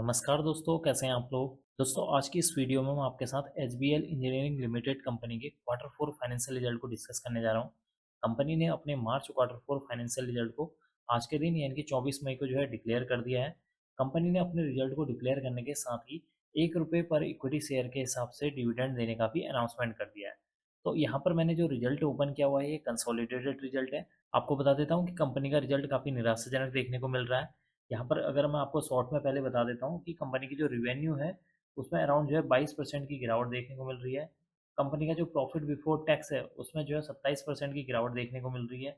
नमस्कार दोस्तों, कैसे हैं आप लोग। दोस्तों, आज की इस वीडियो में मैं आपके साथ एचबीएल इंजीनियरिंग लिमिटेड कंपनी के क्वार्टर फोर फाइनेंशियल रिजल्ट को डिस्कस करने जा रहा हूं। कंपनी ने अपने मार्च क्वार्टर फोर फाइनेंशियल रिजल्ट को आज के दिन यानी कि 24 मई को जो है डिक्लेयर कर दिया है। कंपनी ने अपने रिजल्ट को डिक्लेयर करने के साथ ही ₹1 पर इक्विटी शेयर के हिसाब से डिविडेंड देने का भी अनाउंसमेंट कर दिया है। तो यहाँ पर मैंने जो रिजल्ट ओपन किया हुआ है ये कंसोलिडेटेड रिजल्ट है। आपको बता देता हूँ कि कंपनी का रिजल्ट काफ़ी निराशाजनक देखने को मिल रहा है। यहाँ पर अगर मैं आपको शॉर्ट में पहले बता देता हूँ कि कंपनी की जो रिवेन्यू है, उसमें अराउंड जो है 22% की गिरावट देखने को मिल रही है। कंपनी का जो प्रॉफिट बिफोर टैक्स है, उसमें जो है 27% की गिरावट देखने को मिल रही है।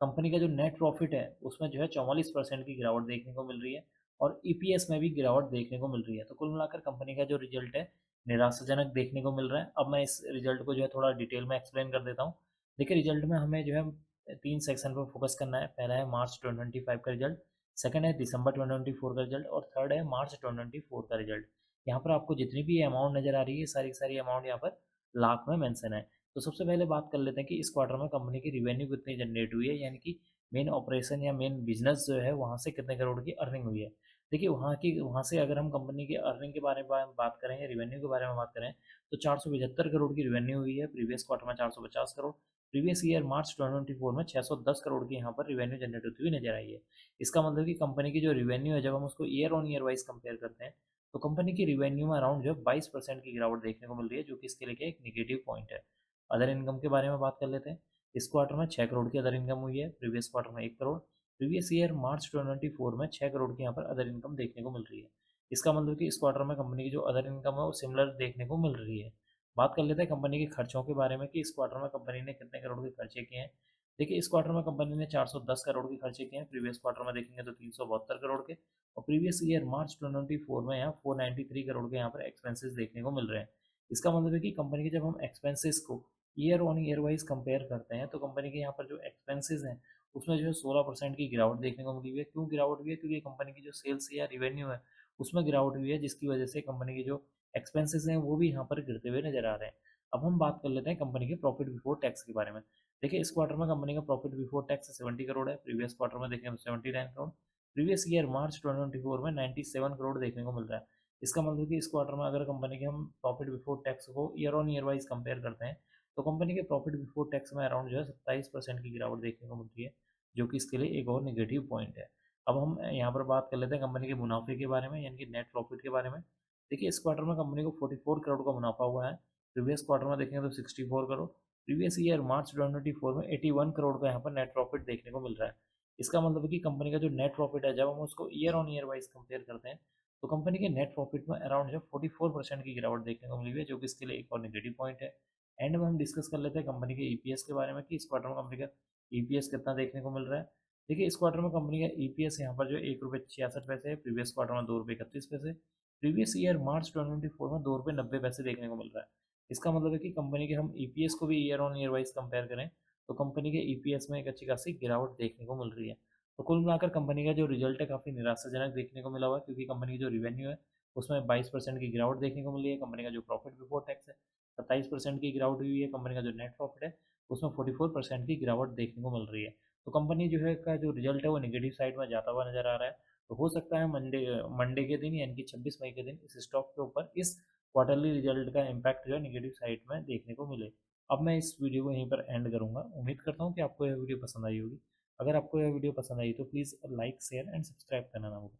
कंपनी का जो नेट प्रॉफिट है, उसमें जो है 44% की गिरावट देखने को मिल रही है और ईपीएस में भी गिरावट देखने को मिल रही है। तो कुल मिलाकर कंपनी का जो रिजल्ट है, निराशाजनक देखने को मिल रहा है। अब मैं इस रिजल्ट को जो है थोड़ा डिटेल में एक्सप्लेन कर देता हूँ। देखिए, रिजल्ट में हमें जो है 3 सेक्शन पर फोकस करना है। पहला है मार्च 2025 का रिजल्ट, सेकंड है दिसंबर 2024 का रिजल्ट और थर्ड है मार्च 2024 का रिजल्ट। यहाँ पर आपको जितनी भी अमाउंट नज़र आ रही है, सारी की सारी अमाउंट यहाँ पर लाख में मेंशन है। तो सबसे पहले बात कर लेते हैं कि इस क्वार्टर में कंपनी की रिवेन्यू कितनी जनरेट हुई है, यानी कि मेन ऑपरेशन या मेन बिजनेस जो है वहाँ से कितने करोड़ की अर्निंग हुई है। देखिए, वहाँ से अगर हम कंपनी की अर्निंग के बारे में बात करें या रिवेन्यू के बारे में बात करें, तो 475 करोड़ की रिवेन्यू हुई है। प्रीवियस क्वार्टर में 450 करोड़, प्रीवियस ईयर मार्च 2024 में 610 करोड़ की यहाँ पर रिवेन्यू जनरेट होती हुई नजर आई है। इसका मतलब कि कंपनी की जो रिवेन्यू है, जब हम उसको year on year wise compare करते हैं, तो कंपनी की रिवेन्यू में अराउंड जो है 22% की गिरावट देखने को मिल रही है, जो कि इसके लिए एक निगेटिव पॉइंट है। अदर इनकम के बारे में बात कर लेते हैं। इस क्वार्टर में 6 करोड़ की अदर इनकम हुई है, प्रीवियस क्वार्टर में 1 करोड़, प्रीवियस ईयर मार्च 2024 में 6 करोड़ की यहाँ पर अदर इनकम देखने को मिल रही है। इसका मतलब कि इस क्वार्टर में कंपनी की जो अदर इनकम है वो सिमिलर देखने को मिल रही है। बात कर लेते हैं कंपनी के खर्चों के बारे में कि इस क्वार्टर में कंपनी ने कितने करोड़ के खर्चे किए हैं। देखिए, इस क्वार्टर में कंपनी ने 410 करोड़ के खर्चे किए हैं। प्रीवियस क्वार्टर में देखेंगे तो 372 करोड़ के और प्रीवियस ईयर मार्च 2024 में यहाँ 493 करोड़ के यहाँ पर एक्सपेंसेस देखने को मिल रहे हैं। इसका मतलब है कि कंपनी के जब हम एक्सपेंसेस को year on year wise compare करते हैं, तो कंपनी के यहाँ पर जो एक्सपेंसेस हैं, उसमें जो है 16% की गिरावट देखने को मिली हुई है। क्यों गिरावट हुई है? क्योंकि कंपनी की जो सेल्स या रिवेन्यू है, उसमें गिरावट हुई है, जिसकी वजह से कंपनी की जो एक्सपेंसेस हैं वो भी यहाँ पर गिरते हुए नजर आ रहे हैं। अब हम बात कर लेते हैं कंपनी के प्रॉफिट बिफोर टैक्स के बारे में। देखिए, इस क्वार्टर में कंपनी का प्रॉफिट बिफोर टैक्स 70 करोड़ है। प्रीवियस क्वार्टर में देखें तो 79 करोड़, प्रीवियस ईयर मार्च 2024 में 97 करोड़ देखने को मिल रहा है। इसका मतलब कि इस क्वार्टर में अगर कंपनी के हम प्रॉफिट बिफोर टैक्स को year on year wise compare करते हैं, तो कंपनी के प्रॉफिट बिफोर टैक्स में अराउंड जो है 27% की गिरावट देखने को मिल रही है, जो कि इसके लिए एक और नेगेटिव पॉइंट है। अब हम यहाँ पर बात कर लेते हैं कंपनी के मुनाफे के बारे में, यानी कि नेट प्रॉफिट के बारे में। देखिए, इस क्वार्टर में कंपनी को 44 करोड़ का मुनाफा हुआ है। प्रीवियस क्वार्टर में देखेंगे तो 64 करोड़, प्रीवियस ईयर मार्च 2024 में 81 करोड़ का यहाँ पर नेट प्रॉफिट देखने को मिल रहा है। इसका मतलब है कि कंपनी का जो नेट प्रॉफिट है, जब हम उसको year on year wise compare करते हैं, तो कंपनी के नेट प्रॉफिट में अराउंड जो 44% की गिरावट देखने को मिली हुई है, जो कि इसके लिए एक और नेगेटिव पॉइंट है। एंड में हम डिस्कस कर लेते हैं कंपनी के ईपीएस के बारे में कि इस क्वार्टर में कंपनी का ईपीएस कितना देखने को मिल रहा है। देखिए, इस क्वार्टर में कंपनी का ईपीएस यहाँ पर जो ₹1.66 है, प्रीवियस क्वार्टर में ₹2.31, प्रीवियस ईयर मार्च 2024 में ₹2.90 देखने को मिल रहा है। इसका मतलब है कि कंपनी के हम ईपीएस को भी year on year wise compare करें, तो कंपनी के ईपीएस में एक अच्छी खासी गिरावट देखने को मिल रही है। तो कुल मिलाकर कंपनी का जो रिजल्ट है काफ़ी निराशाजनक देखने को मिला हुआ है, क्योंकि कंपनी की जो रिवेन्यू है, उसमें 22% की गिरावट देखने को मिली है। कंपनी का जो प्रॉफिट बिफोर टैक्स है, 27% की गिरावट हुई है। कंपनी का जो नेट प्रॉफिट है, उसमें 44% की गिरावट देखने को मिल रही है। तो कंपनी जो है का जो रिजल्ट है वो नेगेटिव साइड में जाता हुआ नजर आ रहा है। तो हो सकता है मंडे मंडे के दिन यानी कि 26 मई के दिन इस स्टॉक के ऊपर इस क्वार्टरली रिजल्ट का इम्पैक्ट जो है नेगेटिव साइड में देखने को मिले। अब मैं इस वीडियो को यहीं पर एंड करूंगा। उम्मीद करता हूँ कि आपको यह वीडियो पसंद आई होगी। अगर आपको यह वीडियो पसंद आई तो please like share and subscribe करना ना भूलें।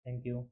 Thank you.